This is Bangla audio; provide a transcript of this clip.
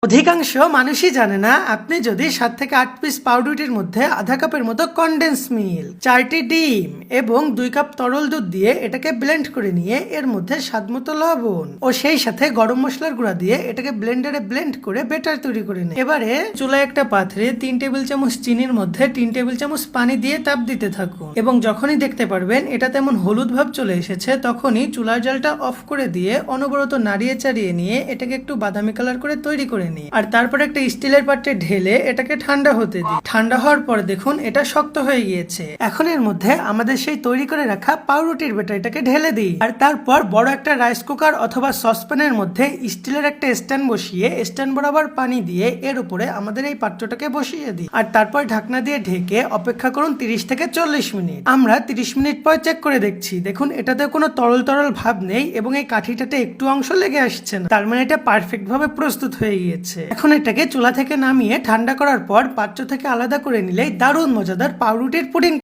অধিকাংশ মানুষই জানে না আপনি যদি 7 থেকে 8 পিস পাউরুটির মধ্যে আধা কাপের মতো কনডেন্স মিল্ক, 4টি ডিম এবং 2 কাপ তরল দুধ দিয়ে এটাকে ব্লেন্ড করে নিয়ে এর মধ্যে স্বাদমতো লবণ ও সেই সাথে গরম মশলার গুঁড়া দিয়ে এটাকে ব্লেন্ডারে ব্লেন্ড করে বেটার তৈরি করে নিন। এবারে চুলায় একটা পাত্রে 3 টেবিল চামচ চিনির মধ্যে 3 টেবিল চামচ পানি দিয়ে তাপ দিতে থাকুন এবং যখনই দেখতে পারবেন এটা তেমন হলুদ ভাব চলে এসেছে তখনই চুলার জালটা অফ করে দিয়ে অনবরত নাড়িয়ে চাড়িয়ে নিয়ে এটাকে একটু বাদামি কালার করে তৈরি করে নিই। আর তারপরে একটা স্টিলের পাত্রে ঢেলে এটাকে ঠান্ডা হতে দিই। ঠান্ডা হওয়ার পর দেখুন এটা শক্ত হয়ে গিয়েছে। এখন এর মধ্যে আমাদের সেই তৈরি করে রাখা পাউরুটির ব্যাটারটাকে ঢেলে দিই আর তারপর বড় একটা রাইস কুকার অথবা সসপ্যানের মধ্যে স্টিলের একটা স্ট্যান্ড বসিয়ে স্ট্যান্ড বরাবর পানি দিয়ে এর উপরে আমাদের এই পাত্রটাকে বসিয়ে দিই আর তারপর ঢাকনা দিয়ে ঢেকে অপেক্ষা করুন 30 থেকে 40 মিনিট। আমরা 30 মিনিট পর চেক করে দেখছি, দেখুন এটাতে কোনো তরল তরল ভাব নেই এবং এই কাঠিটাতে একটু অংশ লেগে আসছে না, তার মানে এটা পারফেক্ট ভাবে প্রস্তুত হয়ে গিয়েছে। এখন এটাকে চুলা থেকে নামিয়ে ঠান্ডা করার পর পাত্র থেকে আলাদা করে নিলেই দারুণ মজাদার পাউরুটির পুডিং